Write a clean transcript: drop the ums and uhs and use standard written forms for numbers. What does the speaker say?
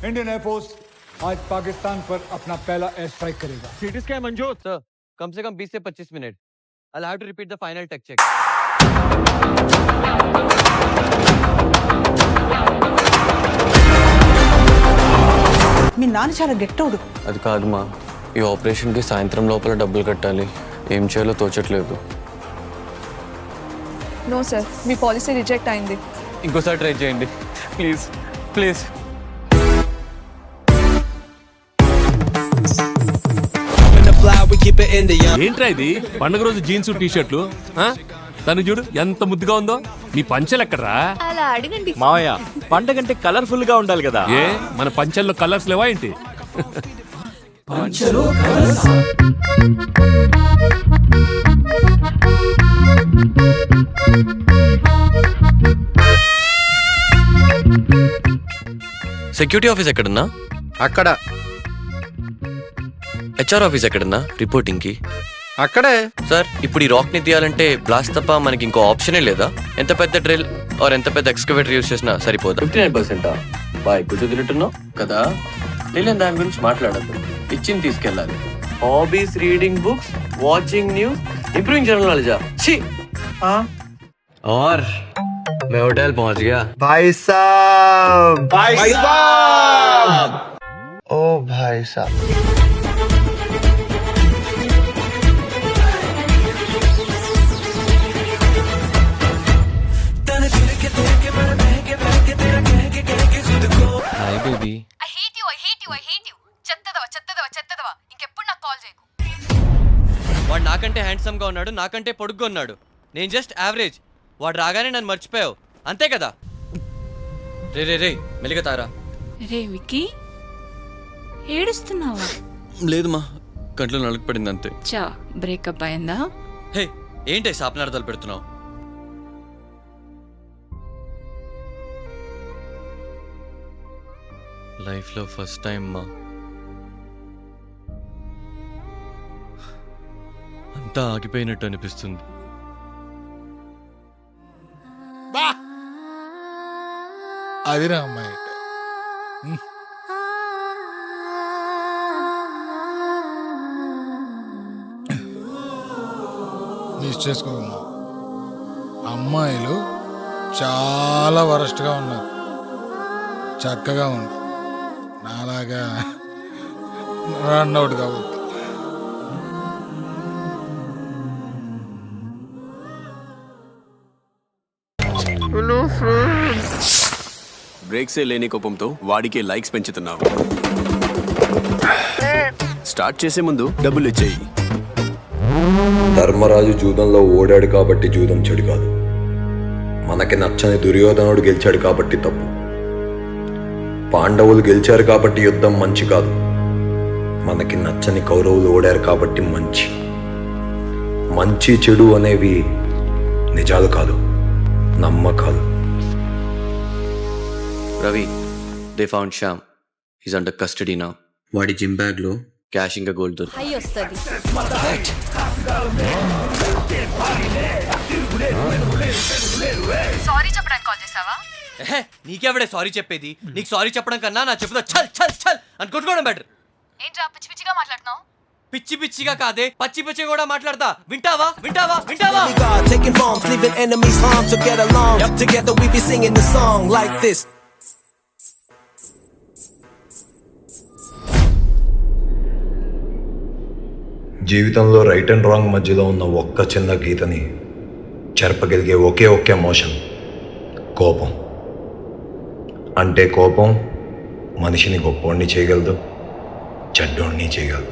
Indian air force आज पाकिस्तान पर अपना पहला एयर स्ट्राइक करेगा। सीटी स्कैन मंजूर सर कम से कम 20 से 25 minute. I'll have to repeat the final tech check. మీ నాన్న చాలా గట్టోడు. అది కాదు మా, ఈ ఆపరేషన్కి సాయంత్రం లోపల డబ్బులు కట్టాలి. ఏం చేయాలో తోచట్లేదు. నో సార్, మీ పాలసీ రిజెక్ట్ అయింది. ఇంకోసారి ట్రై చేయండి ప్లీజ్ ప్లీజ్. ఏంట్రా ఇది పండుగ రోజు జీన్స్ టీ షర్ట్లు? తను చూడు ఎంత ముద్దుగా ఉందో. నీ పంచెలు ఎక్కడ్రా? అలా అడగండి మావయ్య. పండగంటే కలర్ఫుల్ గా ఉండాలి కదా. ఏ మన పంచెల్లో కలర్స్ లేవా ఏంటి? సెక్యూరిటీ ఆఫీస్ ఎక్కడన్నా? అక్కడ. హెచ్ఆర్ ఆఫీస్ ఎక్కడన్నా రిపోర్టింగ్ కి? అక్కడే. సార్ ఇప్పుడు ఈ రాక్ ని తీయాలంటే బ్లాస్ట్ తప్ప మనకి ఇంకో ఆప్షనే లేదా? ఎంత పెద్ద డ్రిల్ ఆర్ ఎంత పెద్ద ఎక్స్కవేటర్ యూస్ చేసినా సరిపోదా? 59% బాయ్ గుర్తు తింటున్నావు కదా. తెలియని దాని గురించి మాట్లాడద్దు, ఇచ్చింది తీసుకెళ్ళాలి. Hobbies reading books, watching news, improving general knowledge. और मैं होटल पहुंच गया। भाई साहब, भाई साहब, ओ भाई साहब। Hi baby. I hate you చెత్తదవా ఇంకెప్పుడు నాకు కాల్ చేయకు. వాడు నాకంటే హ్యాండ్సమ్ గా ఉన్నాడు, నాకంటే పొడుగ్గా ఉన్నాడు. నేను జస్ట్ యావరేజ్. వాడు రాగానే నన్ను మర్చిపోయావు అంతే కదా. రే రే రే మెల్లిగా తారా. రే విక్కీ, ఏడుస్తున్నావా? లేదు మా, కంట్లో నలుగు పడింది అంతే. చా బ్రేకప్ అయిందా? హే ఏంటి శాపనార్థాలు పెడుతున్నావు? లైఫ్ లో ఫస్ట్ టైం మా, అంతా ఆగిపోయినట్టు అనిపిస్తుంది. అదిరా అమ్మాయి. మిస్ చేసుకోమ్మా. అమ్మాయిలు చాలా వరస్ట్గా ఉన్నారు, చక్కగా ఉంది. నాలాగా రన్అవుట్ కావద్దు. బ్రేక్సే లేని కోపంతో వాడికే లైక్స్ పెంచుతున్నావు. స్టార్ట్ చేసే ముందు డబ్బులు ఇచ్చేయి. ధర్మరాజు జూదంలో ఓడాడు కాబట్టి జూదం చెడు కాదు. మనకి నచ్చని దుర్యోధనుడు గెలిచాడు కాబట్టి తప్పు. పాండవులు గెలిచారు కాబట్టి యుద్ధం మంచి కాదు. మనకి నచ్చని కౌరవులు ఓడారు కాబట్టి మంచి. మంచి చెడు అనేవి నిజాలు కాదు, నమ్మకాలు. Ravi, they found Shyam. Is under custody now. వాడి జిమ్ బ్యాగ్ లో క్యాష్ ఇంకా గోల్డ్ దొరికి. హై వస్తది. సారీ చెప్పడానికి కాల్ చేసావా? నీకెవడే సారీ చెప్పేది? నీకు సారీ చెప్పడం కన్నా నా చెప్పుతో చల్ చల్ చల్ అని కొట్టుకోవడం బెటర్. ఏంట్రా పిచ్చి పిచ్చిగా మాట్లాడుతున్నావు? పిచ్చి పిచ్చిగా కాదే, పచ్చి పిచ్చి కూడా మాట్లాడతా. వింటావా వింటావా వింటావా? జీవితంలో రైట్ అండ్ రాంగ్ మధ్యలో ఉన్న ఒక్క చిన్న గీతని చెరపగలిగే ఒకే ఎమోషన్ కోపం. అంటే కోపం మనిషిని గొప్పోడిని చేయగలదు, చెడ్డోడిని చేయగలదు.